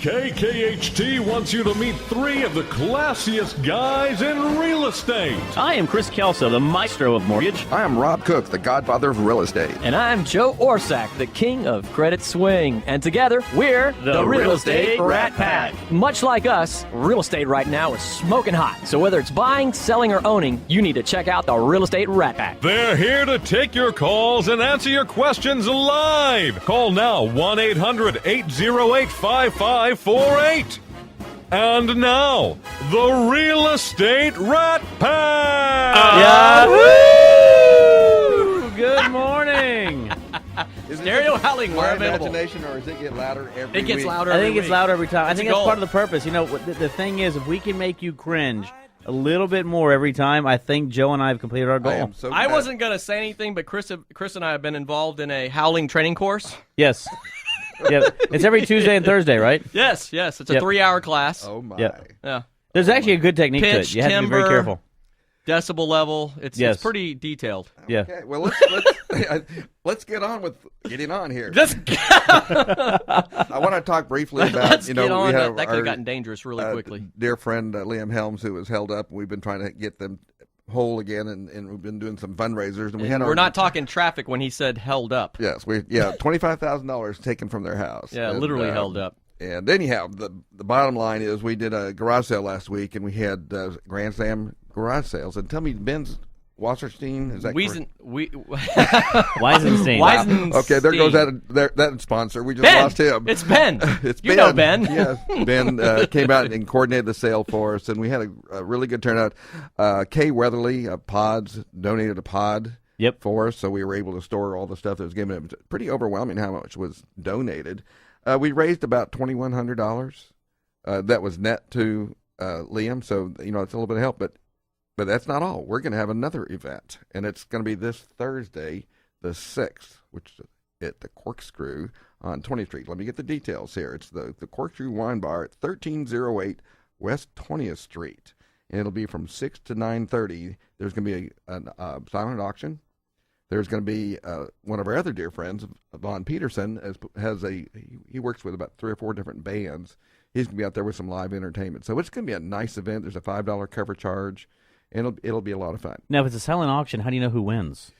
KKHT wants you to meet three of the classiest guys in real estate. I am Chris Kelso, the maestro of mortgage. I am Rob Cook, the godfather of real estate. And I'm Joe Orsak, the king of credit swing. And together, we're the Real Estate Rat Pack. Much like us, real estate right now is smoking hot. So whether it's buying, selling, or owning, you need to check out the Real Estate Rat Pack. They're here to take your calls and answer your questions live. Call now, 1-800-808-5548. And now, the Real Estate Rat Pack! Yahoo! Good morning. Stereo howling, my we're available. imagination, or does it get louder every It gets week? louder I every think it's week. louder every time. I It's think a that's goal. part of the purpose. You know, the thing is, if we can make you cringe a little bit more every time, I think Joe and I have completed our goal. I am so I glad. wasn't going to say anything, but Chris and I have been involved in a howling training course. Yes. Yeah, it's every Tuesday and Thursday, right? Yes. It's a Yep. 3-hour class. Oh, my. Yeah. Yeah. There's actually a good technique to it. Pitch, You have to be very timbre. careful. Decibel level. It's pretty detailed. Yeah. Okay, well, let's get on with getting on here. Let's I want to talk briefly about, Let's get on. we That have could our have gotten dangerous really quickly. dear friend Liam Helms, who was held up. We've been trying to get them whole again, and we've been doing some fundraisers. And we had We're not talking traffic when he said held up. Yes, $25,000 taken from their house. Yeah, And, literally held up. And anyhow, the bottom line is we did a garage sale last week, and we had Grand Slam garage sales. And tell me, Ben's Wasserstein, is that correct? Weisenstein. Okay, there goes that sponsor. We just Ben! lost him. It's Ben. It's You know Ben. Yes, Ben came out and coordinated the sale for us, and we had a really good turnout. Kay Weatherly of Pods donated a pod for us, so we were able to store all the stuff that was given. It was pretty overwhelming how much was donated. We raised about $2,100. That was net to Liam, so it's a little bit of help, but that's not all. We're going to have another event, and it's going to be this Thursday, the 6th, which is at the Corkscrew on 20th Street. Let me get the details here. It's the Corkscrew Wine Bar at 1308 West 20th Street, and it'll be from 6 to 9:30. There's going to be a silent auction. There's going to be one of our other dear friends, Vaughn Peterson, he works with about 3 or 4 different bands. He's going to be out there with some live entertainment. So it's going to be a nice event. There's a $5 cover charge. And it'll be a lot of fun. Now, if it's a silent auction, how do you know who wins?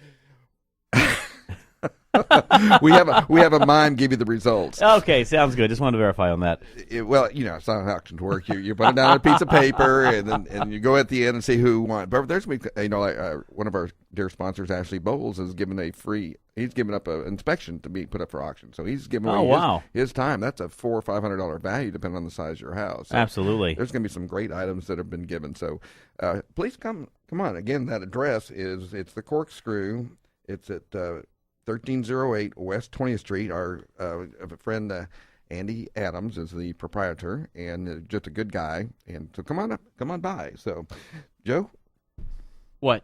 we have a mime give you the results. Okay, sounds good. Just wanted to verify on that. Silent auctions work. You put it down on a piece of paper, and you go at the end and see who won. But there's one of our dear sponsors, Ashley Bowles, has given he's given up an inspection to be put up for auction. So he's giving away his time. That's a $400 or $500 value depending on the size of your house. So absolutely. There's going to be some great items that have been given. So please come on. Again, that address it's the Corkscrew. It's at 1308 West 20th Street. Our friend Andy Adams is the proprietor, and just a good guy. And so come on by. So, Joe, What?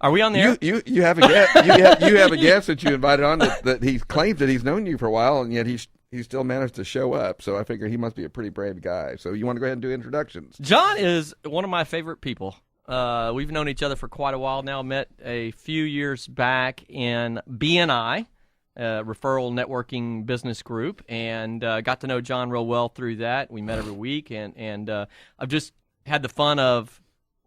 Are we on the air? You have a guest. You have a guest that you invited on that he claims that he's known you for a while, and yet he still managed to show up. So I figure he must be a pretty brave guy. So you want to go ahead and do introductions? John is one of my favorite people. We've known each other for quite a while now. Met a few years back in BNI, referral networking business group, and got to know John real well through that. We met every week, and I've just had the fun of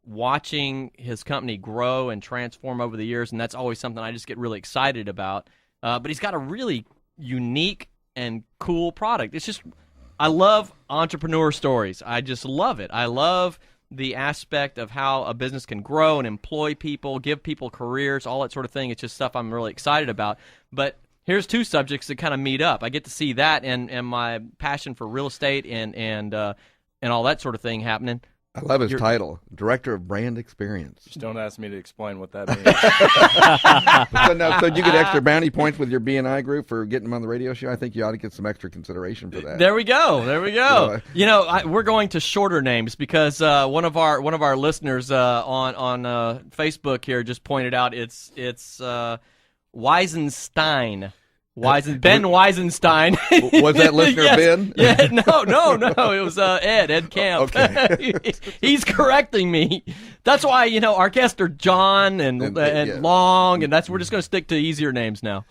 watching his company grow and transform over the years, and that's always something I just get really excited about. But he's got a really unique and cool product. It's just, I love entrepreneur stories. I just love it. I love the aspect of how a business can grow and employ people, give people careers, all that sort of thing. It's just stuff I'm really excited about. But here's 2 subjects that kind of meet up. I get to see that and my passion for real estate and all that sort of thing happening. I love his title, Director of Brand Experience. Just don't ask me to explain what that means. So you get extra bounty points with your BNI group for getting him on the radio show. I think you ought to get some extra consideration for that. There we go. We're going to shorter names because one of our listeners on Facebook here just pointed out it's Weisenstein. Ben Weisenstein. Was that listener yes. Ben? Yeah, no. It was Ed Camp. Okay. He's correcting me. That's why, our guests are John and yeah. Long, and we're just going to stick to easier names now.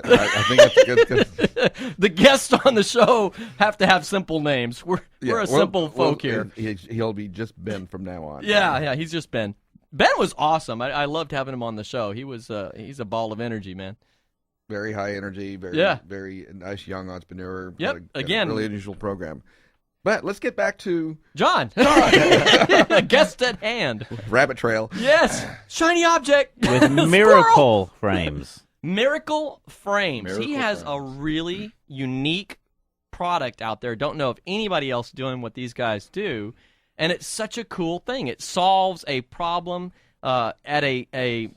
I think that's good. The guests on the show have to have simple names. We're a simple folk here. He'll be just Ben from now on. Yeah, he's just Ben. Ben was awesome. I loved having him on the show. He's a ball of energy, man. Very high energy, very nice young entrepreneur. Yep. Again, really unusual program. But let's get back to John. Guest at hand. Rabbit Trail. Yes. Shiny object. With miracle frames. Miracle Frames. He has Frames. a really unique product out there. Don't know if anybody else doing what these guys do, and it's such a cool thing. It solves a problem at a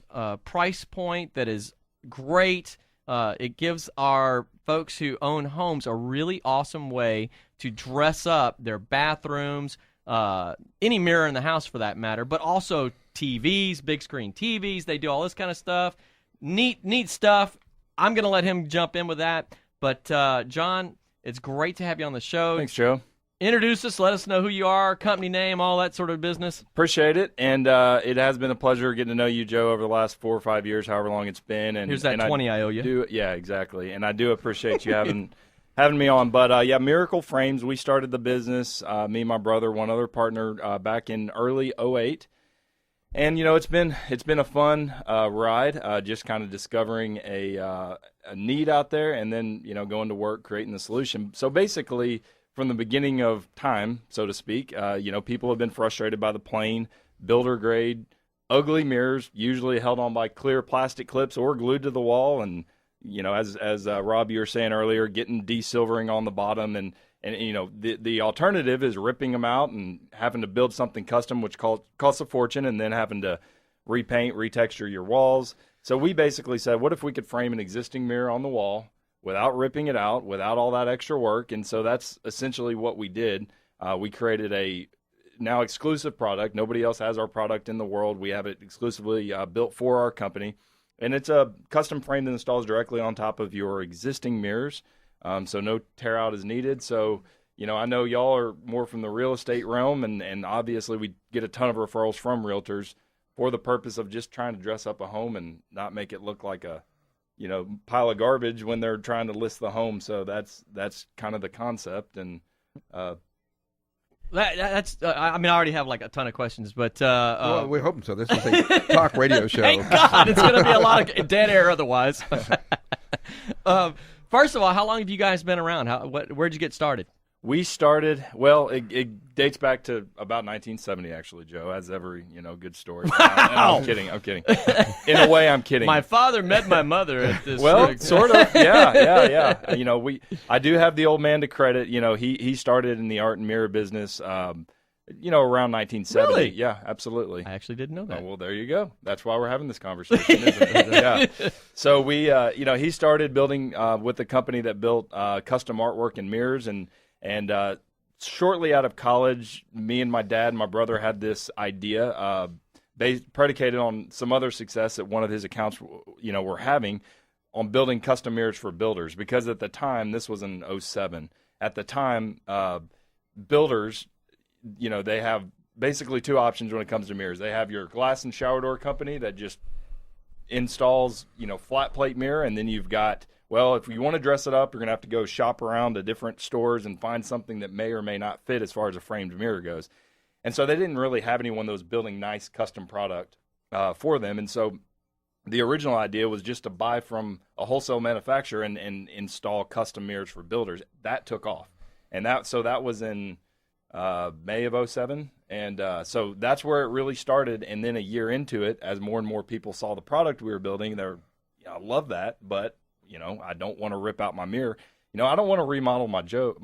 price point that is great. It gives our folks who own homes a really awesome way to dress up their bathrooms, any mirror in the house for that matter, but also TVs, big screen TVs. They do all this kind of stuff. Neat stuff. I'm going to let him jump in with that. But, John, it's great to have you on the show. Thanks, Joe. Introduce us. Let us know who you are, company name, all that sort of business. Appreciate it. And it has been a pleasure getting to know you, Joe, over the last 4 or 5 years, however long it's been. And here's that 20 I owe you. Yeah, exactly. And I do appreciate you having me on. But, Miracle Frames, we started the business, me and my brother, one other partner, back in early 2008. And, it's been a fun ride, just kind of discovering a need out there and then, going to work, creating the solution. So basically, from the beginning of time, so to speak, people have been frustrated by the plain, builder-grade, ugly mirrors, usually held on by clear plastic clips or glued to the wall. And, as Rob, you were saying earlier, getting desilvering on the bottom and the alternative is ripping them out and having to build something custom, which costs a fortune, and then having to repaint, retexture your walls. So we basically said, what if we could frame an existing mirror on the wall without ripping it out, without all that extra work? And so that's essentially what we did. We created a now exclusive product. Nobody else has our product in the world. We have it exclusively built for our company. And it's a custom frame that installs directly on top of your existing mirrors. So no tear out is needed. So, I know y'all are more from the real estate realm, and obviously we get a ton of referrals from realtors for the purpose of just trying to dress up a home and not make it look like a, pile of garbage when they're trying to list the home. So that's kind of the concept. And that's I already have like a ton of questions, but well, we're hoping so. This is a talk radio show. Thank God, it's going to be a lot of dead air otherwise. First of all, how long have you guys been around? Where'd you get started? We started, it dates back to about 1970, actually, Joe, as every, good story. Wow. I'm kidding. In a way, I'm kidding. My father met my mother at this. Well, sort of, yeah. I do have the old man to credit. He started in the art and mirror business, around 1970. Really? Yeah, absolutely. I actually didn't know that. Oh, well, there you go. That's why we're having this conversation, isn't it? Yeah. So we, he started building with a company that built custom artwork and mirrors, and shortly out of college, me and my dad and my brother had this idea, predicated on some other success that one of his accounts, were having on building custom mirrors for builders. Because at the time, this was in 2007. At the time, builders, they have basically two options when it comes to mirrors. They have your glass and shower door company that just installs, flat plate mirror, and then you've got, well, if you want to dress it up, you're going to have to go shop around to different stores and find something that may or may not fit as far as a framed mirror goes. And so they didn't really have anyone that was building nice custom product for them. And so the original idea was just to buy from a wholesale manufacturer and install custom mirrors for builders. That took off. And that was in May of 2007. And so that's where it really started. And then a year into it, as more and more people saw the product we were building, they're, I love that, but I don't want to rip out my mirror. I don't want to remodel my Joe.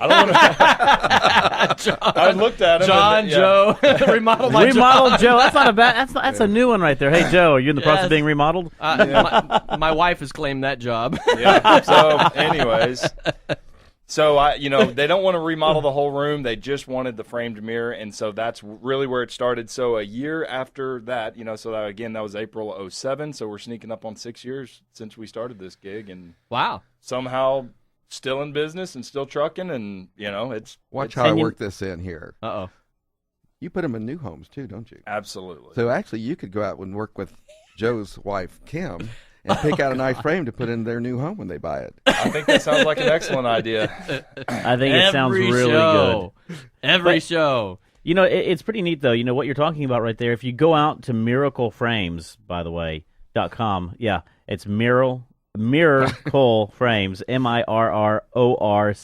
I don't want to. I looked at him. Joe, remodel my Remodel Joe. That's not a bad. That's a new one right there. Hey Joe, are you in the process of being remodeled? My wife has claimed that job. Yeah. So, anyways. So, they don't want to remodel the whole room. They just wanted the framed mirror, and so that's really where it started. So a year after that, that was April 2007, so we're sneaking up on 6 years since we started this gig, and wow, somehow still in business and still trucking, and, it's... Watch how I work this in here. Uh-oh. You put them in new homes, too, don't you? Absolutely. So actually, you could go out and work with Joe's wife, Kim, and pick out a nice frame to put in their new home when they buy it. I think that sounds like an excellent idea. I think it sounds really good. Every show. You know, it's pretty neat, though. You know, what you're talking about right there. If you go out to Miracle Frames, by the way, .com, yeah, it's Mirrorcle Frames, MIRRORCLE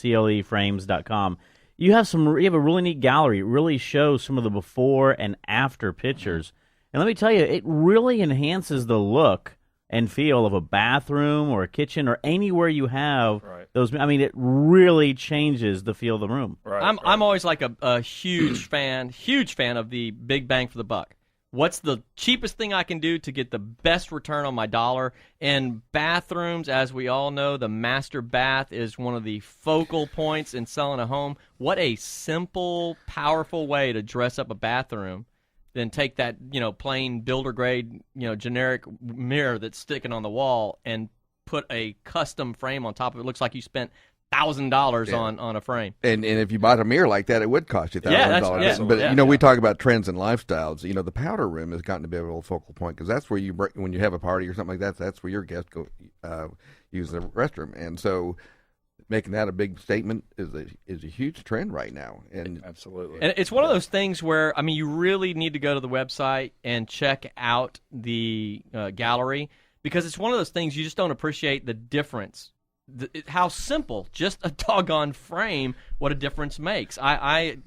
Frames.com. You have a really neat gallery. It really shows some of the before and after pictures. And let me tell you, it really enhances the look and feel of a bathroom or a kitchen or anywhere you have those. I mean, it really changes the feel of the room. I'm always like a huge fan of the big bang for the buck. What's the cheapest thing I can do to get the best return on my dollar? And bathrooms, as we all know, the master bath is one of the focal points in selling a home. What a simple, powerful way to dress up a bathroom. Then take that, plain builder grade, generic mirror that's sticking on the wall and put a custom frame on top of it. It looks like you spent $1,000 on a frame. And if you bought a mirror like that, it would cost you $1,000. But we talk about trends and lifestyles. The powder room has gotten to be a real focal point because that's where when you have a party or something like that, that's where your guests go use the restroom. And so making that a big statement is a huge trend right now. And absolutely. And it's one of those things where, you really need to go to the website and check out the gallery because it's one of those things you just don't appreciate the difference. How simple, just a doggone frame, what a difference makes. It's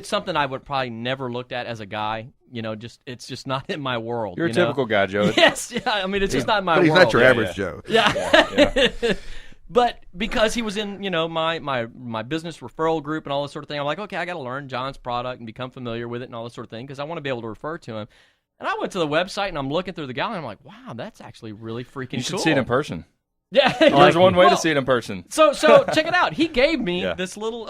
something I would probably never looked at as a guy. It's just not in my world. You're a typical guy, Joe. Yes, yeah. It's just not in my world. world. He's not your average Joe. Yeah. But because he was in, my business referral group and all this sort of thing, I'm like, okay, I got to learn John's product and become familiar with it and all this sort of thing because I want to be able to refer to him. And I went to the website and I'm looking through the gallery and I'm like, wow, that's actually really freaking cool. You should see it in person. Yeah, there's one way to see it in person. So check it out. He gave me this little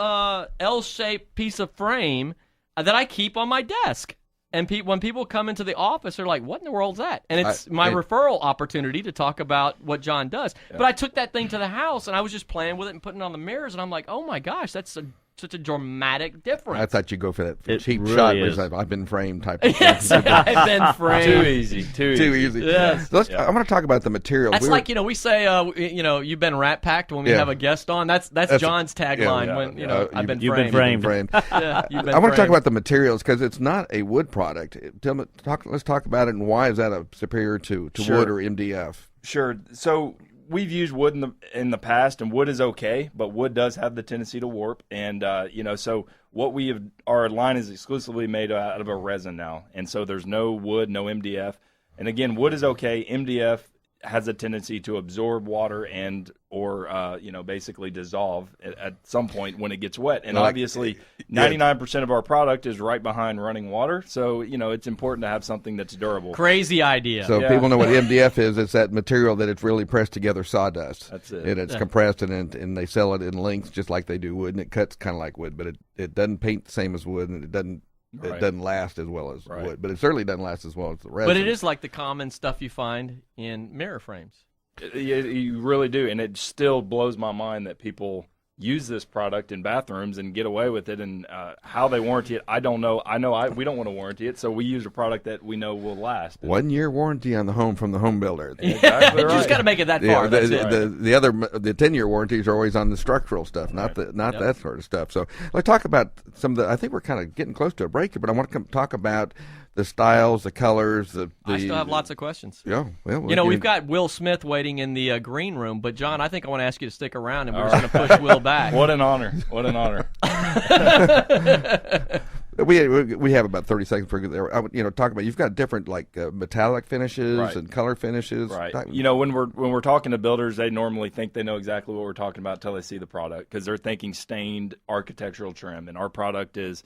L-shaped piece of frame that I keep on my desk. And when people come into the office, they're like, what in the world's that? And it's my referral opportunity to talk about what John does. Yeah. But I took that thing to the house, and I was just playing with it and putting it on the mirrors, and I'm like, oh, my gosh, that's such a dramatic difference. I thought you'd go for that cheap really shot is. where I've been framed type of yes, thing. I've been framed. Too easy. Yes. So I want to talk about the material. That's we say, you've been rat packed when we have a guest on. That's John's tagline when I've been framed. I want to talk about the materials because it's not a wood product. Let's talk about it and why is that superior to wood or MDF? Sure. So we've used wood in the past, and wood is okay, but wood does have the tendency to warp. And so what our line is exclusively made out of a resin now, and so there's no wood, no MDF. And again, wood is okay. MDF has a tendency to absorb water or basically dissolve at some point when it gets wet. And obviously, 99% of our product is right behind running water. So, it's important to have something that's durable. Crazy idea. So people know what MDF is. It's that material that it's really pressed together sawdust. That's it. And it's compressed and they sell it in lengths just like they do wood. And it cuts kind of like wood, but it doesn't paint the same as wood, and it doesn't last as well as wood, but it certainly doesn't last as well as the resin. But it is like the common stuff you find in mirror frames. You really do, and it still blows my mind that people use this product in bathrooms and get away with it, and how they warranty it, I don't know. We don't want to warranty it, so we use a product that we know will last. 1 year warranty on the home from the home builder. Exactly right. You just got to make it that far. The 10-year warranties are always on the structural stuff, not that sort of stuff. So let's talk about some of the. I think we're kind of getting close to a break here, but I want to talk about the styles, the colors. I still have lots of questions. Yeah, well, we've got Will Smith waiting in the green room, but John, I think I want to ask you to stick around, and we're just going to push Will back. What an honor! What an honor! We have about 30 seconds for talk about. You've got different metallic finishes and color finishes. Right. When we're talking to builders, they normally think they know exactly what we're talking about until they see the product because they're thinking stained architectural trim, and our product is.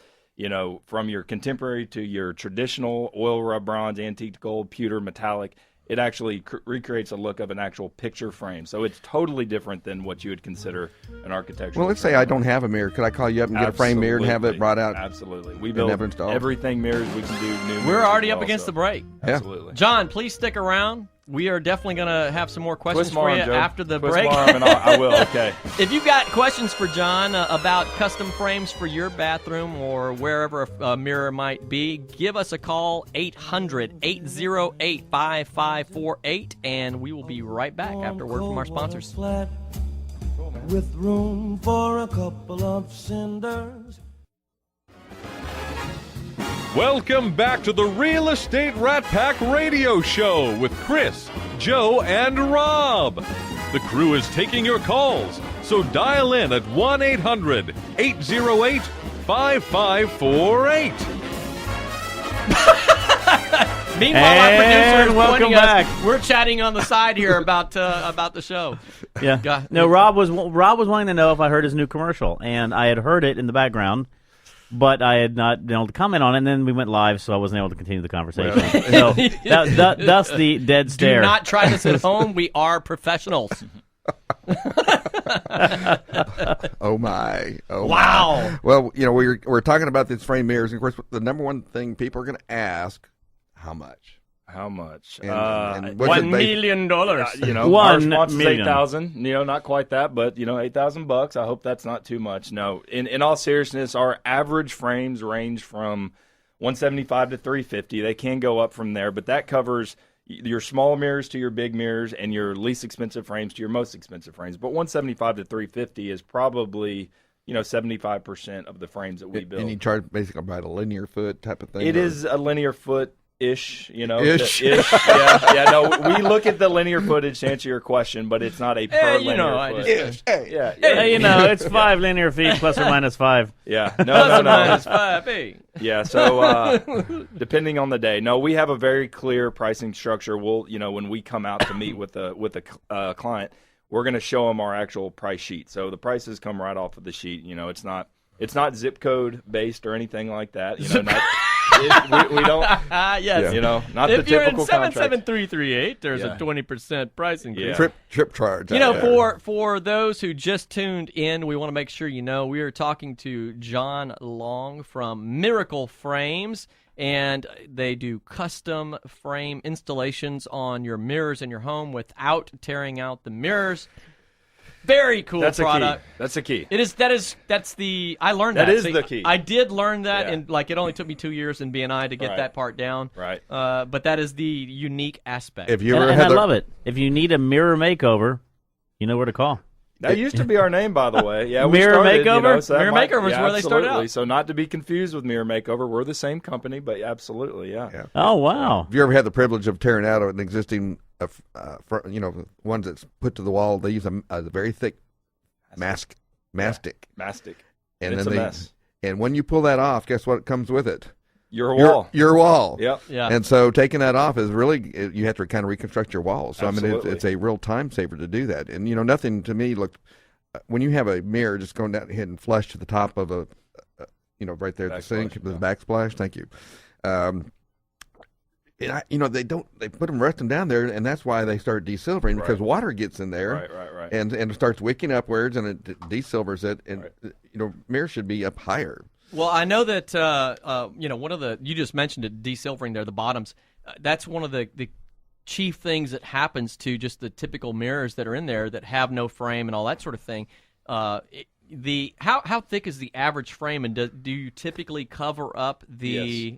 From your contemporary to your traditional oil rub bronze, antique gold, pewter, metallic, it actually recreates a look of an actual picture frame. So it's totally different than what you would consider an architectural. Well, let's say I don't have a mirror. Could I call you up and get a frame mirror and have it brought out? Absolutely. We build everything mirrors we can do. New We're already up against the break. Absolutely. John, please stick around. we are definitely going to have some more questions Twist my for arm, you Joe. after the Twist break. my arm and I will, okay. If you've got questions for John about custom frames for your bathroom or wherever a mirror might be, give us a call, 800-808-5548, and we will be right back after a word from our sponsors. With room for a couple of cinders. Welcome back to the Real Estate Rat Pack Radio Show with Chris, Joe, and Rob. The crew is taking your calls, so dial in at 1-800-808-5548. Meanwhile, And our producer is welcome pointing us. back. We're chatting on the side here about the show. Yeah. No, Rob was wanting to know if I heard his new commercial, and I had heard it in the background, but I had not been able to comment on it, and then we went live, so I wasn't able to continue the conversation. So thus the dead stare. Do not try this at home. We are professionals. Oh my! Oh Wow. My. Well, we're talking about these frame mirrors, and of course, the number one thing people are going to ask: how much? How much? And what's $1 it based- million. Our $1 response is million. 8,000. Not quite that, but $8,000. I hope that's not too much. No, in all seriousness, our average frames range from 175 to 350. They can go up from there, but that covers your small mirrors to your big mirrors and your least expensive frames to your most expensive frames. But 175 to 350 is probably 75% of the frames that we build. And you charge basically about a linear foot type of thing. It is a linear foot. Ish. Ish. No, we look at the linear footage to answer your question, but it's not a per linear foot. Ish. Hey. Yeah. It's 5 linear feet plus or minus 5. Yeah. No. Minus 5. Yeah. So depending on the day, no, we have a very clear pricing structure. We'll, when we come out to meet with a client, we're going to show them our actual price sheet. So the prices come right off of the sheet. It's not zip code based or anything like that. We don't. Yes. Not if the you're in typical contract. 77338, there's Yeah. a 20% price increase. Yeah. Trip charge. For those who just tuned in, we want to make sure we are talking to John Long from Miracle Frames, and they do custom frame installations on your mirrors in your home without tearing out the mirrors. Very cool product. That's the key. It is. That's the. I learned that. That is the key. I did learn that, Yeah. and it only took me 2 years in BNI to get Right. that part down. Right. But that is the unique aspect. If you And, ever and I had love it. If you need a mirror makeover, you know where to call. That used to be our name, by the way. Yeah, we Mirror started, Makeover? so that Mirror might- Makeover is yeah, where they started absolutely. out. So not to be confused with Mirror Makeover, we're the same company, but absolutely, yeah. Oh, wow. Have you ever had the privilege of tearing out an existing, ones that's put to the wall? They use a very thick mastic, Mastic. and It's then a mess. And when you pull that off, guess what comes with it? Your wall. Your wall. Yep. Yeah. And so taking that off is really, you have to kind of reconstruct your walls. So Absolutely. it's a real time saver to do that. And nothing to me looked, when you have a mirror just going down ahead and flush to the top of right there at the sink, Backsplash, the yeah. backsplash. Thank you. They put them resting down there, and that's why they start desilvering, because water gets in there, Right. and it starts wicking upwards, and it desilvers it, and mirrors should be up higher. Well, I know that one of the, you just mentioned it, desilvering there, the bottoms. That's one of the chief things that happens to just the typical mirrors that are in there that have no frame and all that sort of thing. How thick is the average frame, and do you typically cover up the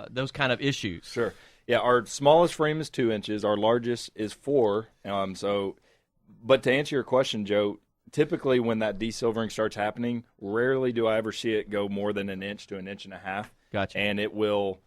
those kind of issues? Sure. Yeah, our smallest frame is 2 inches. Our largest is 4. But to answer your question, Joe, typically when that desilvering starts happening, rarely do I ever see it go more than 1 inch to 1.5 inches. Gotcha. And it will.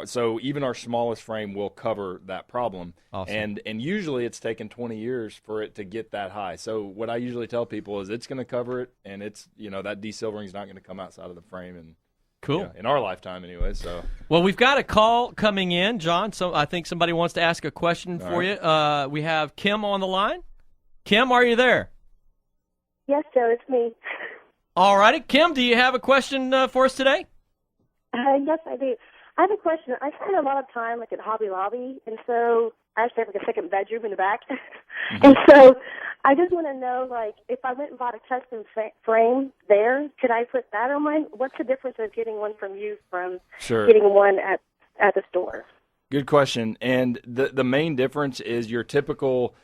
So even our smallest frame will cover that problem. Awesome. And usually it's taken 20 years for it to get that high. So what I usually tell people is it's going to cover it, and it's that desilvering is not going to come outside of the frame. And Cool. in our lifetime anyway. So Well, we've got a call coming in, John. So I think somebody wants to ask a question for you. We have Kim on the line. Kim, are you there? Yes, Joe, it's me. All righty. Kim, do you have a question for us today? Yes, I do. I have a question. I spend a lot of time at Hobby Lobby, and so I actually have a second bedroom in the back. And so I just want to know, if I went and bought a custom frame there, could I put that on mine? What's the difference of getting one from you from Sure. getting one at the store? Good question. And the main difference is your typical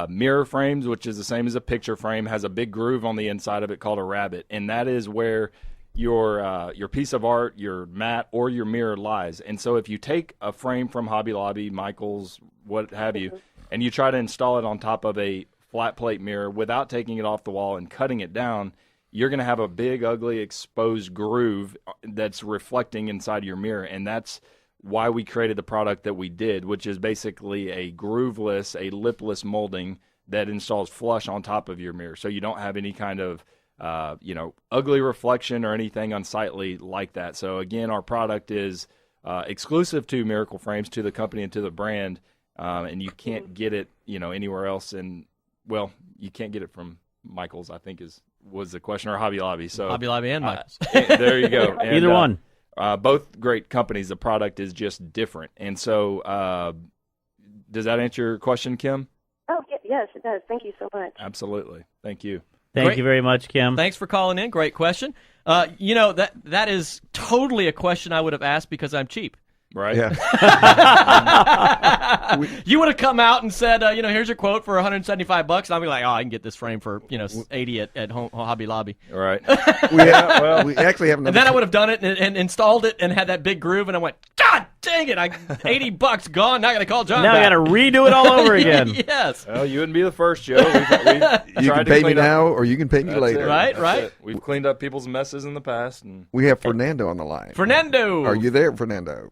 mirror frames, which is the same as a picture frame, has a big groove on the inside of it called a rabbet, and that is where your piece of art, your mat, or your mirror lies. And so if you take a frame from Hobby Lobby, Michael's, what have you, and you try to install it on top of a flat plate mirror without taking it off the wall and cutting it down, you're going to have a big, ugly, exposed groove that's reflecting inside your mirror. And that's why we created the product that we did, which is basically a grooveless, a lipless molding that installs flush on top of your mirror. So you don't have any kind of ugly reflection or anything unsightly like that. So again, our product is exclusive to Miracle Frames, to the company and to the brand, and you can't get it, anywhere else. And well, you can't get it from Michael's, I think was the question, or Hobby Lobby. So Hobby Lobby and Michael's. There you go. And, Either one. Both great companies. The product is just different. And so, does that answer your question, Kim? Oh, yes, it does. Thank you so much. Absolutely. Thank you. Thank you very much, Kim. Thanks for calling in. Great question. That is totally a question I would have asked because I'm cheap. Right. Yeah. You would have come out and said, here's your quote for $175, and I'll be like, I can get this frame for $80 at home, Hobby Lobby. All right. We actually have. And then I would have done it and installed it and had that big groove, and I went, God dang it! $80 gone. Now I got to call John. Now I got to redo it all over again. Yes. Well, you wouldn't be the first, Joe. We've You can pay me now, or you can pay me That's later. it. Right, That's right. it. We've cleaned up people's messes in the past, and We have Fernando on the line. Fernando. Are you there, Fernando?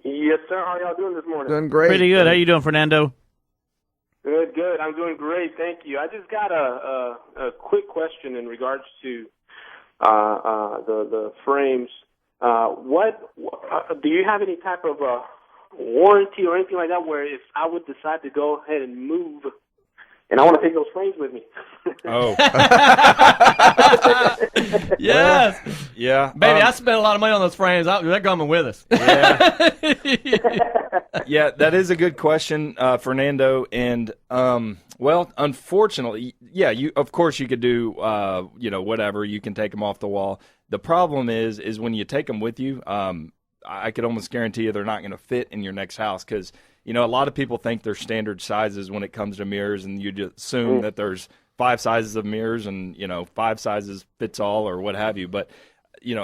Yes, sir. How y'all doing this morning? Doing great. Pretty good. How you doing, Fernando? Good, good. I'm doing great. Thank you. I just got a quick question in regards to the frames. What do you have any type of warranty or anything like that where if I would decide to go ahead and move and I want to take those frames with me? oh, Yes. yeah, Baby, I spent a lot of money on those frames. They're coming with us. yeah, yeah. That is a good question, Fernando. And well, unfortunately, yeah, of course you could do whatever. You can take them off the wall. The problem is when you take them with you. I could almost guarantee you they're not going to fit in your next house because, a lot of people think they're standard sizes when it comes to mirrors, and you just assume that there's 5 sizes of mirrors and, 5 sizes fits all or what have you. But,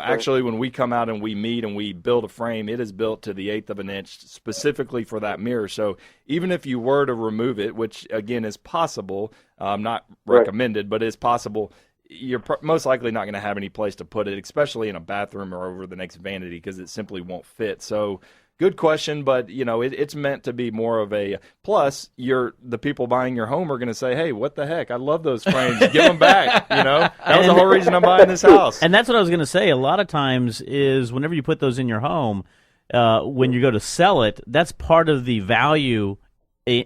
actually when we come out and we meet and we build a frame, it is built to the 1/8 of an inch specifically for that mirror. So even if you were to remove it, which, again, is possible, not recommended, but is possible, you're most likely not going to have any place to put it, especially in a bathroom or over the next vanity, because it simply won't fit. So good question, but it's meant to be more of a plus. The people buying your home are going to say, "Hey, what the heck? I love those frames. Give them back." That was the whole reason I'm buying this house. And that's what I was going to say. A lot of times is whenever you put those in your home, when you go to sell it, that's part of the value That's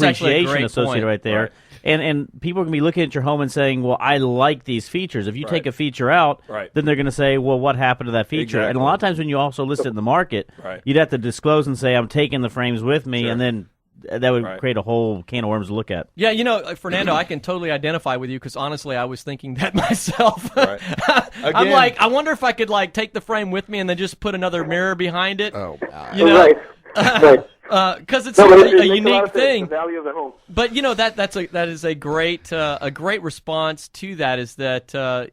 actually a appreciation great associated point. right there. Right. And people are going to be looking at your home and saying, well, I like these features. If you take a feature out, Right. then they're going to say, well, what happened to that feature? Exactly. And a lot of times when you also list it in the market, Right. you'd have to disclose and say, I'm taking the frames with me, Sure. and then that would Right. create a whole can of worms to look at. Yeah, Fernando, I can totally identify with you because honestly, I was thinking that myself. Right. I'm Again- like, I wonder if I could take the frame with me and then just put another mirror behind it. Oh, Right. Right. Because it's No, but it a makes lot unique of sense, thing. The value of the home. But that is a great response to that. Is that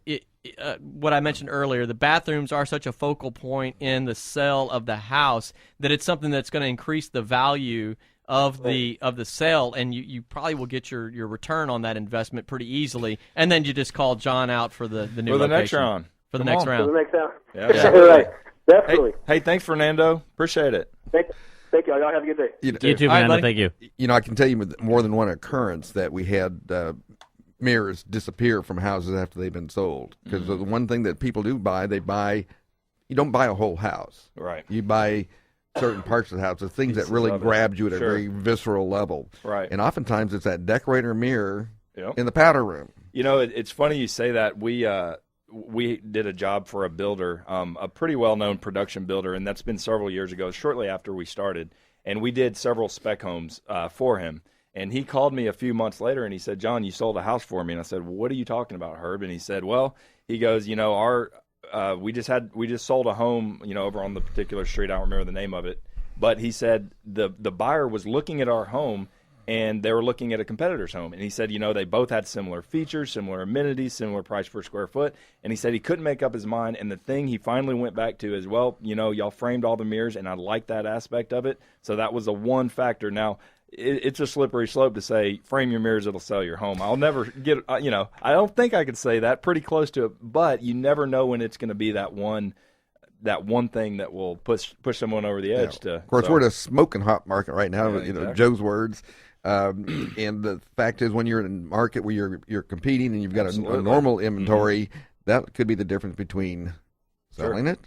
what I mentioned earlier? The bathrooms are such a focal point in the sale of the house that it's something that's going to increase the value of the sale, and you probably will get your return on that investment pretty easily. And then you just call John out for the new For the location. next round. For the Come next on. For round. the next hour. Yeah. Right. Definitely. Hey, thanks, Fernando. Appreciate it. Thank you. Y'all have a good day. You too, All right, Fernando. buddy. Thank you. I can tell you with more than one occurrence that we had mirrors disappear from houses after they've been sold. Because the one thing that people do buy, you don't buy a whole house. Right. You buy certain parts of the house, the things Pieces that really of it. grabbed you at a Sure. very visceral level. Right. And oftentimes it's that decorator mirror Yep. in the powder room. It's funny you say that. We did a job for a builder, a pretty well-known production builder, and that's been several years ago, shortly after we started. And we did several spec homes for him. And he called me a few months later, and he said, "John, you sold a house for me." And I said, "Well, what are you talking about, Herb?" And he said, "Well," he goes, we just sold a home, over on the particular street. I don't remember the name of it. But he said the buyer was looking at our home, and they were looking at a competitor's home. And he said, they both had similar features, similar amenities, similar price per square foot. And he said he couldn't make up his mind. And the thing he finally went back to is, y'all framed all the mirrors, and I like that aspect of it. So that was the one factor. Now, it's a slippery slope to say, frame your mirrors, it'll sell your home. I'll never get, I don't think I could say that, pretty close to it. But you never know when it's going to be that one thing that will push someone over the edge. Of course, we're in a smoking hot market right now, exactly. Joe's words. And the fact is, when you're in a market where you're competing and you've got a normal inventory, that could be the difference between selling it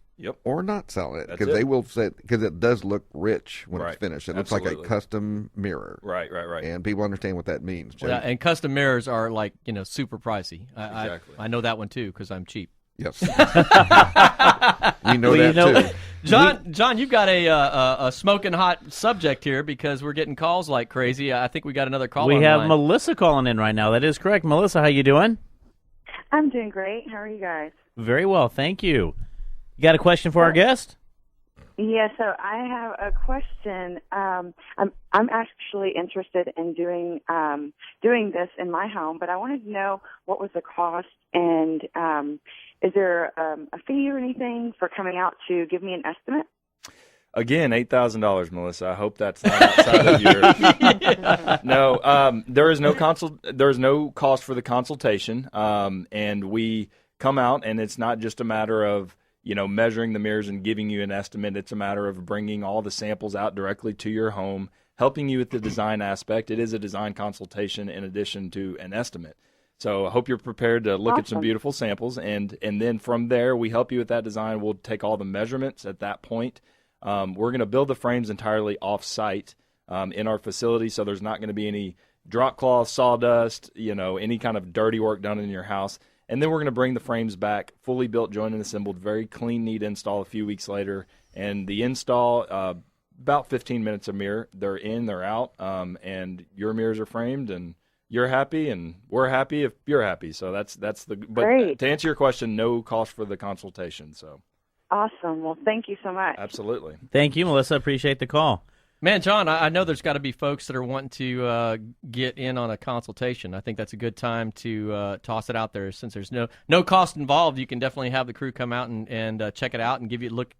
or not selling it. Because they will say, because it does look rich when it's finished. It looks like a custom mirror. Right. And people understand what that means. Joe. Yeah, and custom mirrors are like, super pricey. Exactly. I know that one too because I'm cheap. Yes. We know that too. John, you've got a smoking hot subject here because we're getting calls like crazy. I think we got another call. We have Melissa calling in right now. That is correct. Melissa, how you doing? I'm doing great. How are you guys? Very well, thank you. You got a question for our guest? Yeah, so I have a question. I'm actually interested in doing this in my home, but I wanted to know what was the cost, and is there a fee or anything for coming out to give me an estimate? Again, $8,000, Melissa. I hope that's not outside of your. No, there is no cost for the consultation, and we come out, and it's not just a matter of measuring the mirrors and giving you an estimate. It's a matter of bringing all the samples out directly to your home, helping you with the design aspect. It is a design consultation in addition to an estimate. So I hope you're prepared to look at some beautiful samples, and then from there we help you with that design. We'll take all the measurements at that point. We're going to build the frames entirely off-site in our facility, so there's not going to be any drop cloth, sawdust, any kind of dirty work done in your house. And then we're going to bring the frames back, fully built, joined, and assembled, very clean, neat install a few weeks later. And the install, about 15 minutes a mirror. They're in, they're out, and your mirrors are framed, and you're happy, and we're happy if you're happy. So that's the. But Great. To answer your question, no cost for the consultation. So. Awesome. Well, thank you so much. Absolutely. Thank you, Melissa. Appreciate the call. Man, John, I know there's got to be folks that are wanting to get in on a consultation. I think that's a good time to toss it out there. Since there's no cost involved, you can definitely have the crew come out and check it out and give you a look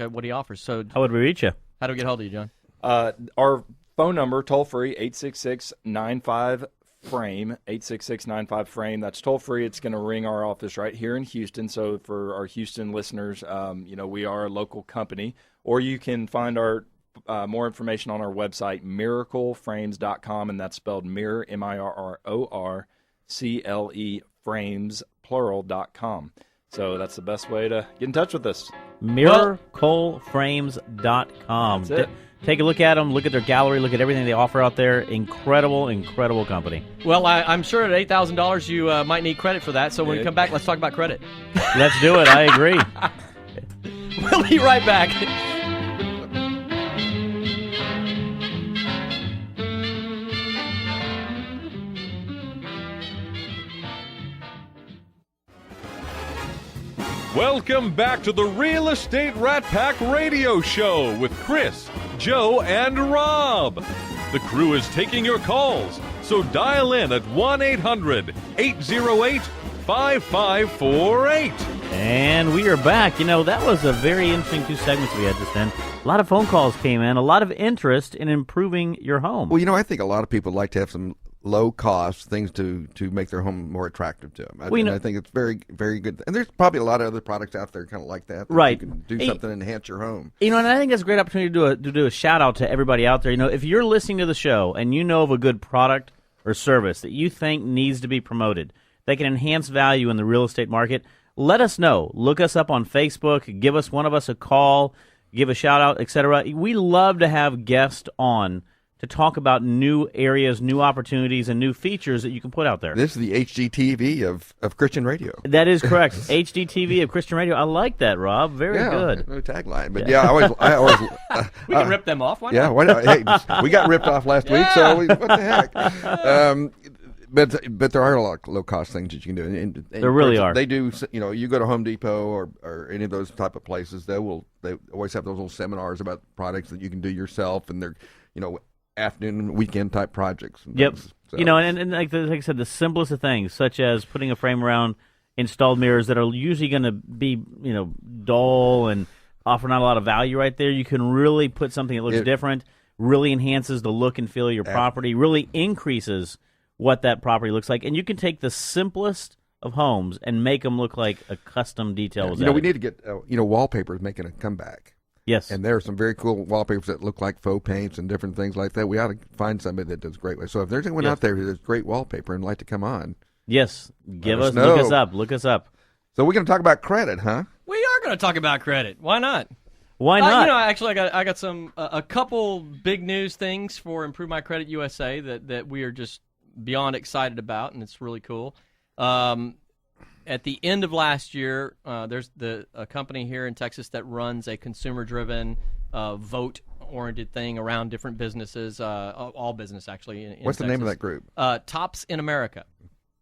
at what he offers. So, how would we reach you? How do we get hold of you, John? Our phone number, toll free, 866-95-FRAME, 866-95-FRAME. That's toll free. It's going to ring our office right here in Houston. So for our Houston listeners, we are a local company. Or you can find our more information on our website, miracleframes.com, and that's spelled mirror, MIRRORCLE, frames, plural.com. So that's the best way to get in touch with us. Miracleframes.com. That's it. Take a look at them, look at their gallery, look at everything they offer out there. Incredible, incredible company. Well, I'm sure at $8,000 you might need credit for that. So when we come back, let's talk about credit. Let's do it. I agree. We'll be right back. Welcome back to the Real Estate Rat Pack Radio Show with Chris, Joe, and Rob. The crew is taking your calls, so dial in at 1-800-808-5548. And we are back. That was a very interesting 2 segments we had just then. A lot of phone calls came in, a lot of interest in improving your home. Well, I think a lot of people like to have some low-cost things to make their home more attractive to them. I think it's very, very good. And there's probably a lot of other products out there kind of like that. Right. You can do something to enhance your home. And I think that's a great opportunity to do a shout-out to everybody out there. If you're listening to the show and you know of a good product or service that you think needs to be promoted, that can enhance value in the real estate market, let us know. Look us up on Facebook. Give one of us a call. Give a shout-out, etc. We love to have guests on to talk about new areas, new opportunities, and new features that you can put out there. This is the HGTV of Christian radio. That is correct. HGTV of Christian radio. I like that, Rob. Very good. No tagline, but I always we can rip them off. Why not? Yeah, why not? Hey, we got ripped off last week, so what the heck? but there are a lot of low cost things that you can do. And there really are. They do. You go to Home Depot or any of those type of places. They always have those little seminars about products that you can do yourself, and they're afternoon, weekend type projects. And yep. things. So. And like I said, the simplest of things, such as putting a frame around installed mirrors that are usually going to be dull and offer not a lot of value right there. You can really put something that looks different, really enhances the look and feel of your property, really increases what that property looks like. And you can take the simplest of homes and make them look like a custom detail. We need to get wallpapers making a comeback. Yes. And there are some very cool wallpapers that look like faux paints and different things like that. We ought to find somebody that does great. So if there's anyone out there who does great wallpaper and like to come on, yes, look us up. So we're going to talk about credit, huh? We are going to talk about credit. Why not? Why not? Actually, I got a couple big news things for Improve My Credit USA that we are just beyond excited about, and it's really cool. At the end of last year, there's a company here in Texas that runs a consumer-driven, vote-oriented thing around different businesses, all business actually. In What's Texas. the name of that group? Tops in America.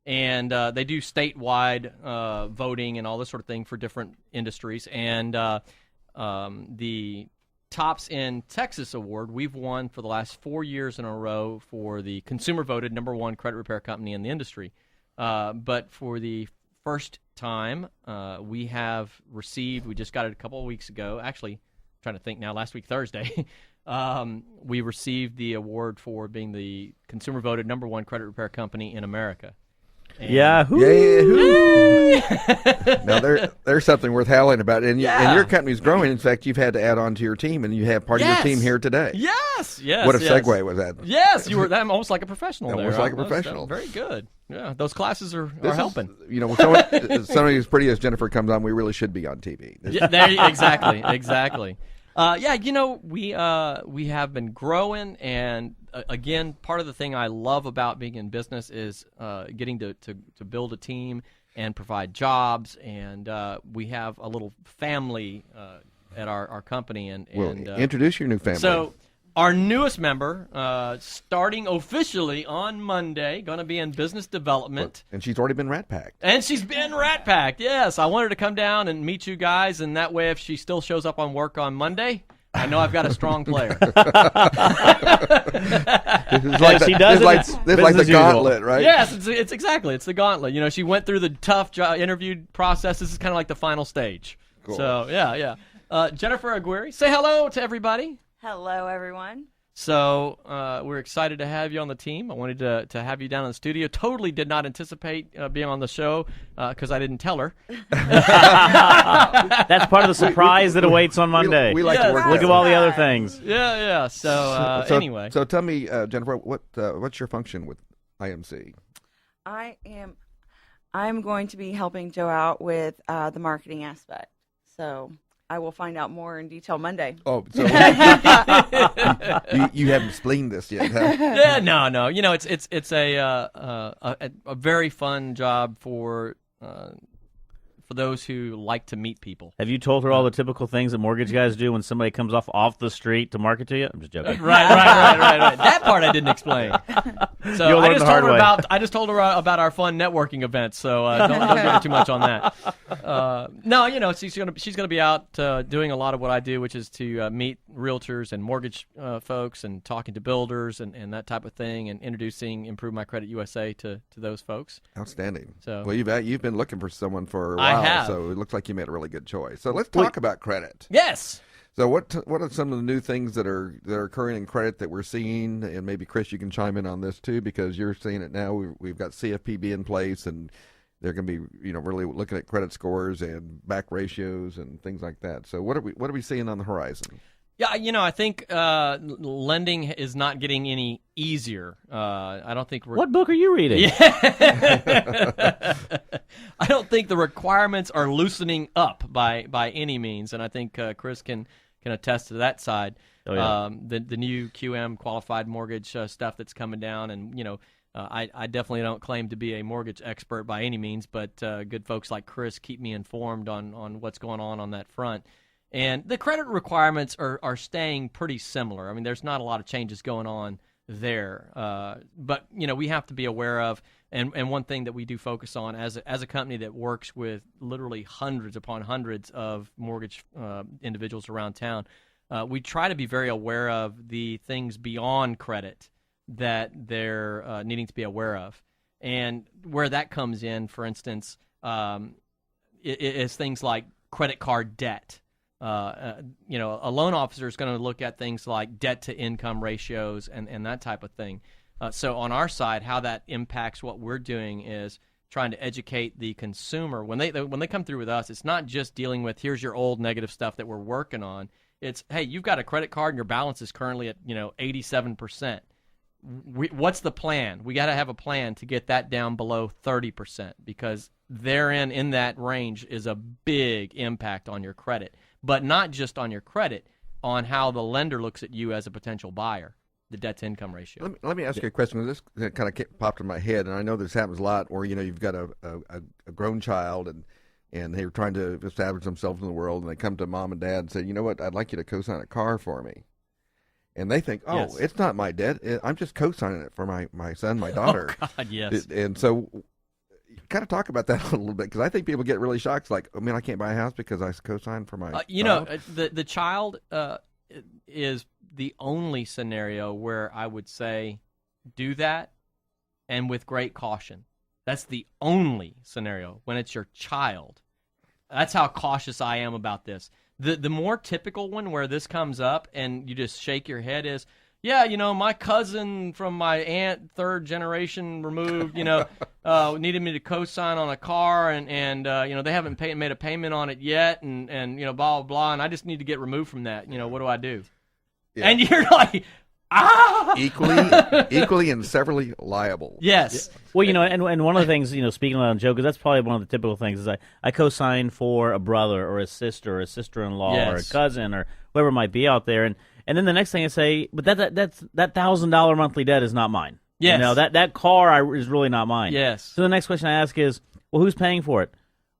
And they do statewide voting and all this sort of thing for different industries. And the Tops in Texas award, we've won for the last 4 years in a row for the consumer-voted #1 credit repair company in the industry. But for the first time, we have received, we just got it a couple of weeks ago, actually, I'm trying to think now, last week, Thursday, we received the award for being the consumer-voted #1 credit repair company in America. Yahoo! Now there's something worth howling about, and your company's growing. In fact, you've had to add on to your team, and you have part of your team here today. Yes. What a segue was that? Yes, you were. I'm almost like a professional. Almost like a professional. Very good. Yeah, those classes are helping. Somebody as pretty as Jennifer comes on, we really should be on TV. Exactly. We have been growing, and again, part of the thing I love about being in business is getting to build a team and provide jobs, and we have a little family at our company. And introduce your new family. So our newest member, starting officially on Monday, going to be in business development. And she's already been Rat Packed. Yes. I wanted to come down and meet you guys, and that way if she still shows up on work on Monday, I know I've got a strong player. This is like the gauntlet, right? Yes, it's exactly. It's the gauntlet. She went through the tough interview process. This is kind of like the final stage. Cool. So, yeah. Jennifer Aguirre, say hello to everybody. Hello, everyone. So we're excited to have you on the team. I wanted to have you down in the studio. Totally did not anticipate being on the show because I didn't tell her. That's part of the surprise that awaits on Monday. We like to work. Look at all the other things. Yeah. So anyway. So tell me, Jennifer, what's your function with IMC? I'm going to be helping Joe out with the marketing aspect. So I will find out more in detail Monday. Oh, so you haven't spleened this yet, huh? Yeah, no. It's a very fun job for those who like to meet people. Have you told her all the typical things that mortgage guys do when somebody comes off the street to market to you? I'm just joking. Right. That part I didn't explain. So I just told her about our fun networking events. So don't give her too much on that. No, she's gonna be out doing a lot of what I do, which is to meet realtors and mortgage folks and talking to builders and that type of thing, and introducing Improve My Credit USA to those folks. Outstanding. So well, you've been looking for someone for a while. So it looks like you made a really good choice. So let's talk about credit. Yes. So what are some of the new things that are occurring in credit that we're seeing? And maybe Chris, you can chime in on this too, because you're seeing it now. We've got CFPB in place, and they're going to be really looking at credit scores and back ratios and things like that. So what are we seeing on the horizon? Yeah, I think lending is not getting any easier. I don't think. What book are you reading? Yeah. I don't think the requirements are loosening up by any means, and I think Chris can attest to that side. Oh, yeah. The new QM qualified mortgage stuff that's coming down, and I definitely don't claim to be a mortgage expert by any means, but good folks like Chris keep me informed on what's going on that front. And the credit requirements are staying pretty similar. I mean, there's not a lot of changes going on there. But we have to be aware of, and one thing that we do focus on as a company that works with literally hundreds upon hundreds of mortgage individuals around town, we try to be very aware of the things beyond credit that they're needing to be aware of. And where that comes in, for instance, is things like credit card debt. A loan officer is going to look at things like debt-to-income ratios and that type of thing. So on our side, how that impacts what we're doing is trying to educate the consumer. When they come through with us, it's not just dealing with, here's your old negative stuff that we're working on. It's, hey, you've got a credit card and your balance is currently at 87%. What's the plan? We got to have a plan to get that down below 30%, because therein in that range is a big impact on your credit, but not just on your credit, on how the lender looks at you as a potential buyer, the debt-to-income ratio. Let me ask you a question. This kind of popped in my head, and I know this happens a lot where, you've got a grown child and they're trying to establish themselves in the world, and they come to mom and dad and say, you know what, I'd like you to co-sign a car for me. And they think, yes. It's not my debt. I'm just co-signing it for my son, my daughter. Oh, God, yes. And so kind of talk about that a little bit, because I think people get really shocked. Like, I can't buy a house because I co-signed for my child. The child is the only scenario where I would say do that, and with great caution. That's the only scenario when it's your child. That's how cautious I am about this. The more typical one where this comes up and you just shake your head is, yeah, my cousin from my aunt, third generation removed, needed me to co-sign on a car, and they haven't made a payment on it yet, and blah, blah, blah, and I just need to get removed from that. What do I do? Yeah. And you're like, equally and severally liable. Yes. Yeah. Well, and one of the things, speaking on Joe, because that's probably one of the typical things, is I co-sign for a brother or a sister-in-law yes. or a cousin or whoever might be out there, and then the next thing I say, but that $1,000 monthly debt is not mine. Yes. That car is really not mine. Yes. So the next question I ask is, well, who's paying for it?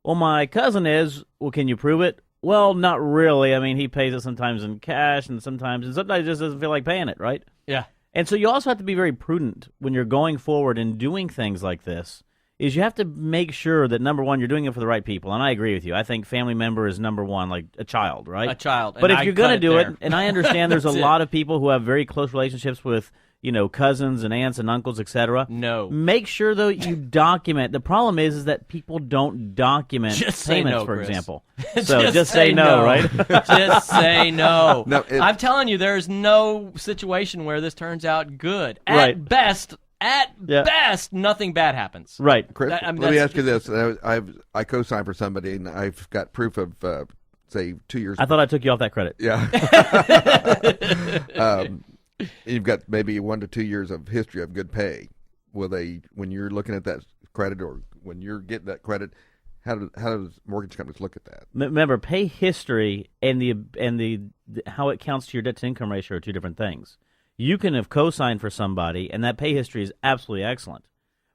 Well, my cousin is. Well, can you prove it? Well, not really. I mean, he pays it sometimes in cash, and sometimes he just doesn't feel like paying it, right? Yeah. And so you also have to be very prudent when you're going forward and doing things like this, is you have to make sure that, number one, you're doing it for the right people. And I agree with you. I think family member is number one, like a child, right? A child. But if you're going to do it, and I understand there's a That's lot of people who have very close relationships with, cousins and aunts and uncles, etc. No. Make sure, though, you document. The problem is that people don't document just payments, no, for Chris. example. So just say no, right? Just say no. No, I'm telling you, there's no situation where this turns out good. At Right. best, nothing bad happens. Right. Chris, let me ask you this. I co-signed for somebody, and I've got proof of, say, 2 years. I thought I took you off that credit. Yeah. You've got maybe 1 to 2 years of history of good pay. When you're looking at that credit, or when you're getting that credit, how does mortgage companies look at that? Remember, pay history and the how it counts to your debt to income ratio are two different things. You can have co-signed for somebody, and that pay history is absolutely excellent.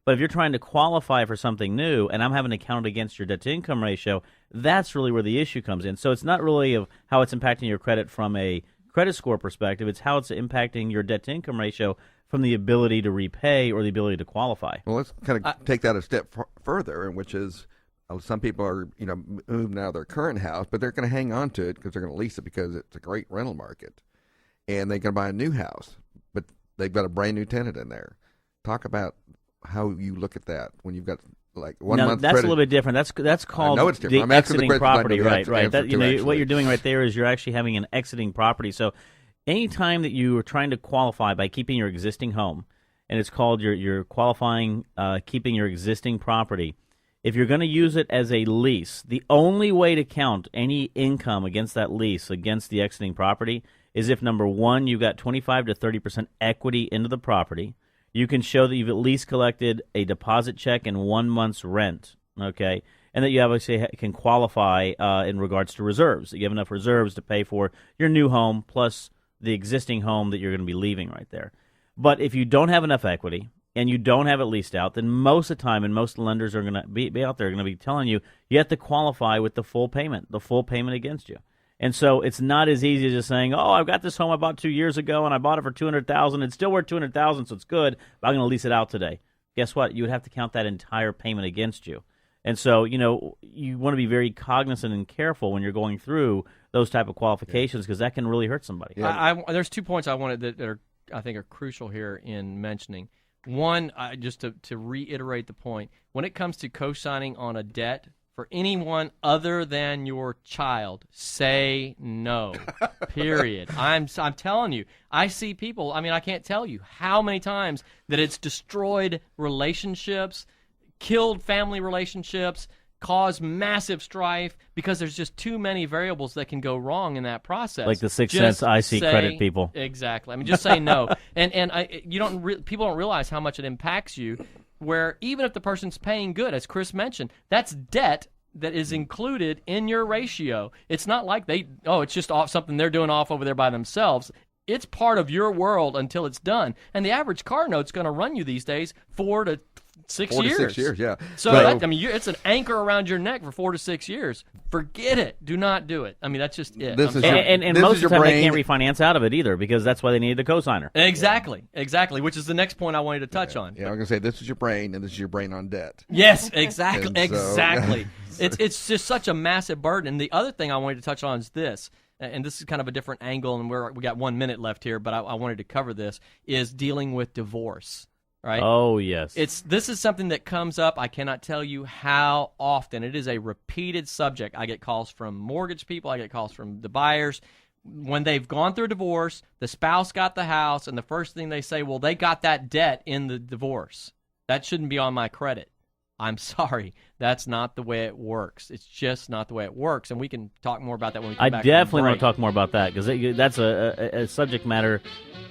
But if you're trying to qualify for something new, and I'm having to count it against your debt to income ratio, that's really where the issue comes in. So it's not really of how it's impacting your credit from a credit score perspective, it's how it's impacting your debt to income ratio from the ability to repay or the ability to qualify. Well, let's kind of take that a step further, which is some people are moving out of their current house, but they're going to hang on to it because they're going to lease it because it's a great rental market, and they're going to buy a new house, but they've got a brand new tenant in there. Talk about how you look at that when you've got like 1 month. That's credit. a little bit different. That's called the I'm exiting property, right? That, what you're doing right there is you're actually having an exiting property. So anytime that you are trying to qualify by keeping your existing home, and it's called you're qualifying keeping your existing property, if you're going to use it as a lease, the only way to count any income against that lease, against the exiting property, is if, number one, you've got 25 to 30% equity into the property. You can show that you've at least collected a deposit check and 1 month's rent, okay, and that you obviously can qualify in regards to reserves. You have enough reserves to pay for your new home plus the existing home that you're going to be leaving right there. But if you don't have enough equity and you don't have it leased out, then most of the time, and most lenders are going to be out there, going to be telling you, you have to qualify with the full payment against you. And so it's not as easy as just saying, "Oh, I've got this home I bought 2 years ago, and I bought it for $200,000. It's still worth $200,000, so it's good. But I'm going to lease it out today." Guess what? You would have to count that entire payment against you. And so, you want to be very cognizant and careful when you're going through those type of qualifications because that can really hurt somebody. Yeah. There's 2 points I wanted that I think are crucial here in mentioning. One, just to reiterate the point, when it comes to co-signing on a debt for anyone other than your child, say no. Period. I'm telling you, I see people. I mean, I can't tell you how many times that it's destroyed relationships, killed family relationships, caused massive strife because there's just too many variables that can go wrong in that process. Like the 6 cents I see credit people. Exactly. I mean, just say no. And people don't realize how much it impacts you. Where even if the person's paying good, as Chris mentioned, that's debt that is included in your ratio. It's not like it's just off something they're doing off over there by themselves. It's part of your world until it's done. And the average car note's going to run you these days 4 to 6 years. 4 to 6 years, yeah. So, it's an anchor around your neck for 4 to 6 years. Forget it. Do not do it. I mean, that's just it. And most of the time they can't refinance out of it either because that's why they needed the cosigner. Exactly, which is the next point I wanted to touch on. Yeah, I'm going to say this is your brain and this is your brain on debt. Yes, exactly. It's just such a massive burden. And the other thing I wanted to touch on is this, and this is kind of a different angle, and we got 1 minute left here, but I wanted to cover this, is dealing with divorce. Right? Oh, yes. This is something that comes up. I cannot tell you how often. It is a repeated subject. I get calls from mortgage people. I get calls from the buyers. When they've gone through a divorce, the spouse got the house, and the first thing they say, well, they got that debt in the divorce. That shouldn't be on my credit. I'm sorry. That's not the way it works. It's just not the way it works, and we can talk more about that when we come back. I definitely want to talk more about that because that's a subject matter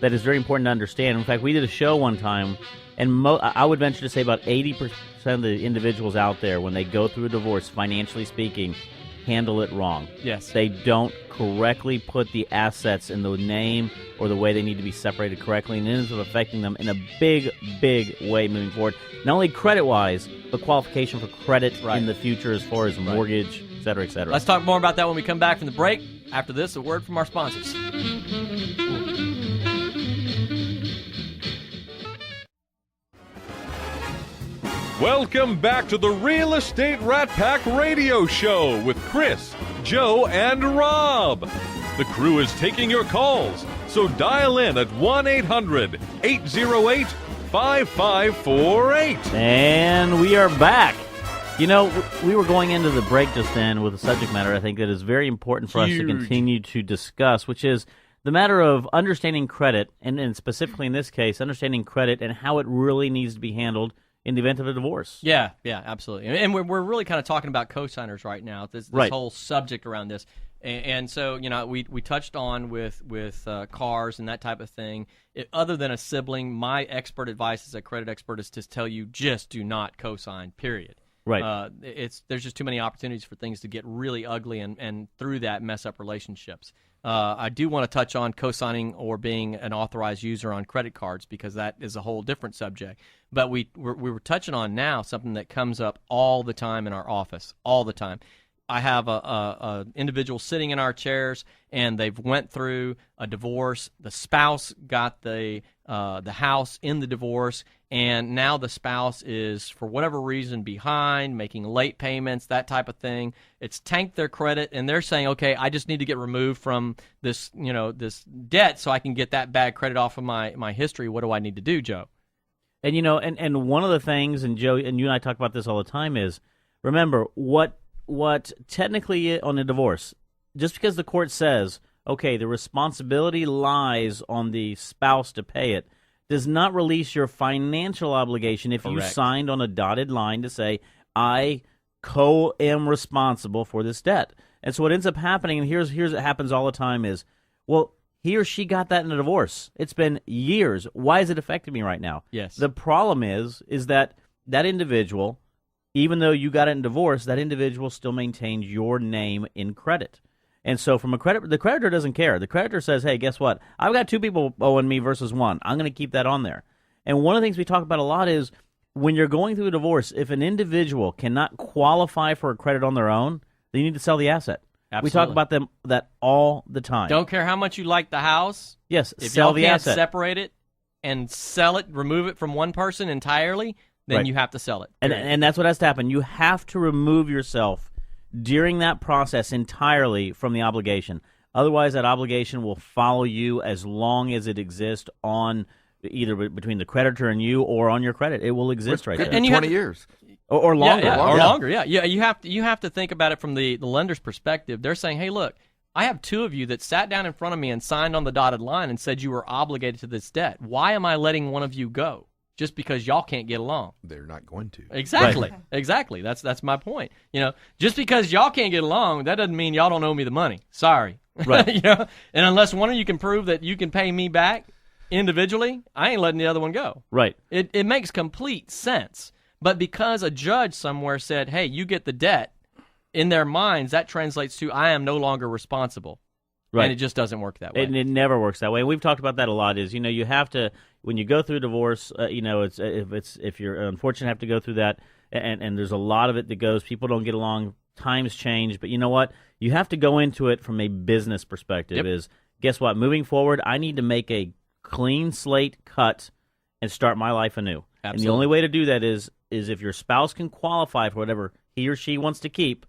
that is very important to understand. In fact, we did a show one time, and I would venture to say about 80% of the individuals out there, when they go through a divorce, financially speaking, handle it wrong. Yes. They don't correctly put the assets in the name or the way they need to be separated correctly, and it ends up affecting them in a big, big way moving forward. Not only credit-wise, but qualification for credit in the future as far as mortgage, et cetera, et cetera. Let's talk more about that when we come back from the break. After this, a word from our sponsors. Welcome back to the Real Estate Rat Pack Radio Show with Chris, Joe, and Rob. The crew is taking your calls, so dial in at 1-800-808-5548. And we are back. We were going into the break just then with a subject matter I think that is very important for us to continue to discuss, which is the matter of understanding credit, and specifically in this case, understanding credit and how it really needs to be handled in the event of a divorce. Yeah, absolutely. And we're really kind of talking about co-signers right now, this whole subject around this. And so, we touched on with cars and that type of thing. Other than a sibling, my expert advice as a credit expert is to tell you just do not co-sign, period. Right. There's just too many opportunities for things to get really ugly and through that mess up relationships. I do want to touch on co-signing or being an authorized user on credit cards because that is a whole different subject. But we were touching on now something that comes up all the time in our office, all the time. I have a individual sitting in our chairs, and they've went through a divorce. The spouse got the house in the divorce, and now the spouse is, for whatever reason, behind, making late payments, that type of thing. It's tanked their credit, and they're saying, okay, I just need to get removed from this, this debt so I can get that bad credit off of my history. What do I need to do, Joe? And, and one of the things, and Joe, and you and I talk about this all the time, is remember what technically on a divorce, just because the court says, okay, the responsibility lies on the spouse to pay it, does not release your financial obligation if you signed on a dotted line to say, I am responsible for this debt. And so what ends up happening, and here's what happens all the time is, well, he or she got that in a divorce. It's been years. Why is it affecting me right now? Yes. The problem is that individual, even though you got it in divorce, that individual still maintains your name in credit. And so from the creditor doesn't care. The creditor says, hey, guess what? I've got 2 people owing me versus 1. I'm going to keep that on there. And one of the things we talk about a lot is when you're going through a divorce, if an individual cannot qualify for a credit on their own, they need to sell the asset. We talk about that all the time. Don't care how much you like the house. Yes, if sell y'all the can't asset. separate it and sell it, remove it from one person entirely, then Right. you have to sell it. And that's what has to happen. You have to remove yourself during that process entirely from the obligation. Otherwise, that obligation will follow you as long as it exists on either between the creditor and you or on your credit. It will exist right there. And you 20 years. Or longer. Or longer, yeah. You have to think about it from the lender's perspective. They're saying, hey, look, I have two of you that sat down in front of me and signed on the dotted line and said you were obligated to this debt. Why am I letting one of you go? Just because y'all can't get along. They're not going to. Exactly. Right. Exactly. That's my point. Just because y'all can't get along, that doesn't mean y'all don't owe me the money. Sorry. Right. And unless one of you can prove that you can pay me back individually, I ain't letting the other one go. Right. It makes complete sense. But because a judge somewhere said, hey, you get the debt, in their minds, that translates to I am no longer responsible. Right. And it just doesn't work that way. It never works that way. And we've talked about that a lot. You have to, when you go through divorce, if you're unfortunate to have to go through that, and there's a lot of it that goes, people don't get along, times change, but you know what? You have to go into it from a business perspective. Yep. Is guess what? Moving forward, I need to make a clean slate cut and start my life anew. Absolutely. And the only way to do that is if your spouse can qualify for whatever he or she wants to keep,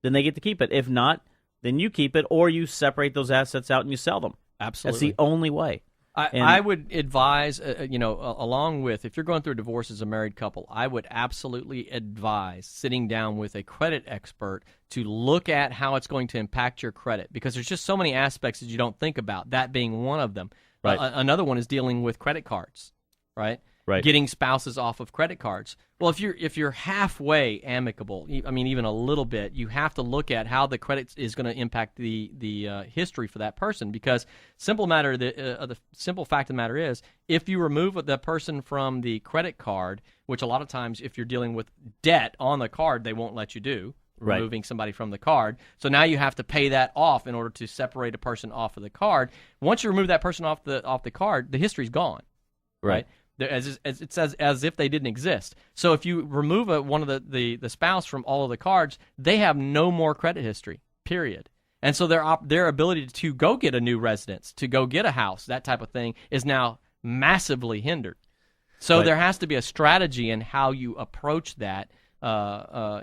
then they get to keep it. If not, then you keep it, or you separate those assets out and you sell them. Absolutely. That's the only way. I would advise, along with, if you're going through a divorce as a married couple, I would absolutely advise sitting down with a credit expert to look at how it's going to impact your credit, because there's just so many aspects that you don't think about, that being one of them. Right. Another one is dealing with credit cards, right? Right. Getting spouses off of credit cards. Well, if you're halfway amicable, I mean even a little bit, you have to look at how the credit is going to impact the history for that person. Because the simple fact of the matter is, if you remove the person from the credit card, which a lot of times if you're dealing with debt on the card, they won't let you do. Right. Removing somebody from the card. So now you have to pay that off in order to separate a person off of the card. Once you remove that person off the card, the history's gone. Right? As it says, as if they didn't exist. So if you remove one of the spouse from all of the cards, they have no more credit history, period. And so their ability to go get a new residence, to go get a house, that type of thing, is now massively hindered. So there has to be a strategy in how you approach that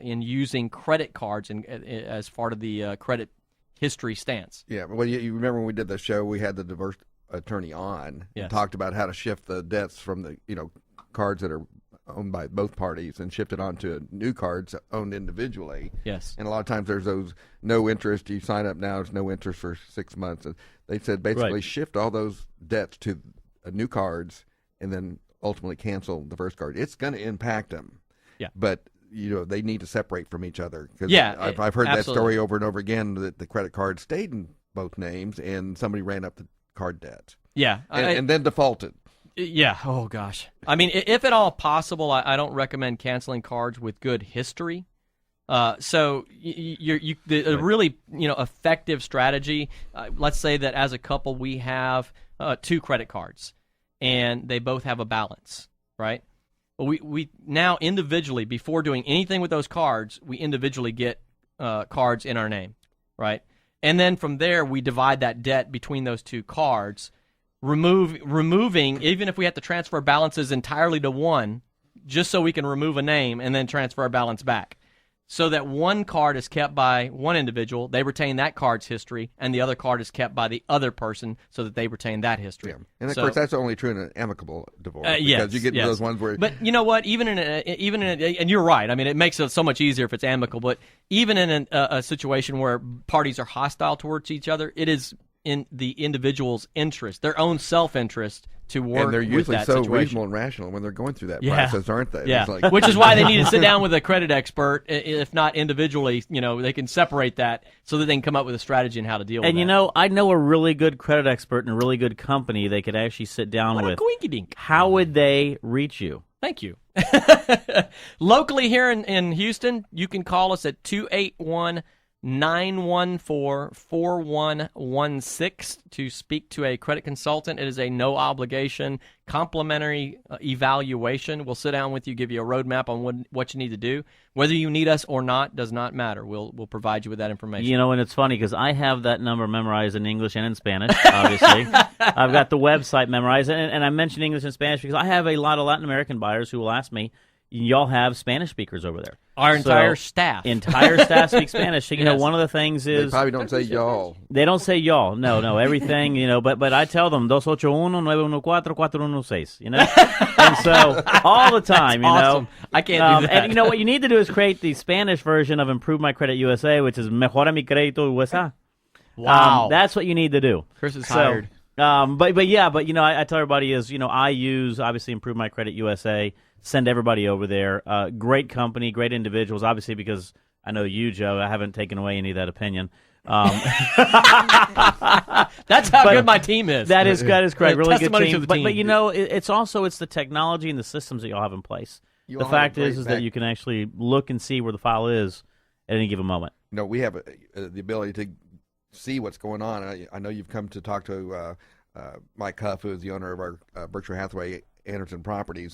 in using credit cards as part of the credit history stance. Yeah, well, you remember when we did the show, we had the divorce attorney on and talked about how to shift the debts from the cards that are owned by both parties and shift it onto new cards owned individually. Yes. And a lot of times there's those no interest, you sign up now, it's no interest for 6 months. And they said basically shift all those debts to new cards and then ultimately cancel the first card. It's going to impact them. Yeah. But they need to separate from each other. Cause yeah, I've heard absolutely. that story over and over again, that the credit card stayed in both names and somebody ran up the card debt. Yeah. And then defaulted. Yeah. Oh, gosh. I mean, if at all possible, I don't recommend canceling cards with good history. So the really effective strategy, let's say that as a couple we have 2 credit cards and they both have a balance, right? Well, we now individually, before doing anything with those cards, we individually get cards in our name, right? And then from there, we divide that debt between those 2 cards, removing, even if we have to transfer balances entirely to one, just so we can remove a name and then transfer a balance back. So that one card is kept by one individual, they retain that card's history, and the other card is kept by the other person so that they retain that history. Yeah. And of course, that's only true in an amicable divorce. Because you get those ones where... But you know what? Even in and you're right. I mean, it makes it so much easier if it's amicable. But even in a situation where parties are hostile towards each other, it is in the individual's interest, their own self-interest, to work. And they're usually with that so situation. reasonable and rational when they're going through that process, aren't they? Yeah, It's like, which is why they need to sit down with a credit expert. If not individually, they can separate that so that they can come up with a strategy on how to deal with it. And I know a really good credit expert and a really good company they could actually sit down with. How would they reach you? Thank you. Locally here in Houston, you can call us at 281 914-4116 to speak to a credit consultant. It is a no-obligation, complimentary evaluation. We'll sit down with you, give you a roadmap on what you need to do. Whether you need us or not does not matter. We'll provide you with that information. You know, and it's funny because I have that number memorized in English and in Spanish, obviously. I've got the website memorized, and I mentioned English and Spanish because I have a lot of Latin American buyers who will ask me, y'all have Spanish speakers over there. Our entire staff. Entire staff speaks Spanish. So, you know, one of the things is... They probably don't say y'all. They don't say y'all. No, everything, you know, but I tell them, 281-914-416, you know? And so, all the time, That's you know. awesome. I can't do that. And, you know, what you need to do is create the Spanish version of Improve My Credit USA, which is Mejora Mi Crédito USA. Wow. That's what you need to do. Chris is hired. But you know, I tell everybody is, you know, I use, obviously, Improve My Credit USA, send everybody over there. Great company, great individuals, obviously, because I know you, Joe. I haven't taken away any of that opinion. That's how good my team is. That is correct. Really good Testimony to team. the But team. you know, it's the technology and the systems that y'all have in place. The fact is that you can actually look and see where the file is at any given moment. No, we have the ability to see what's going on. I know you've come to talk to Mike Huff, who is the owner of our Berkshire Hathaway Anderson Properties,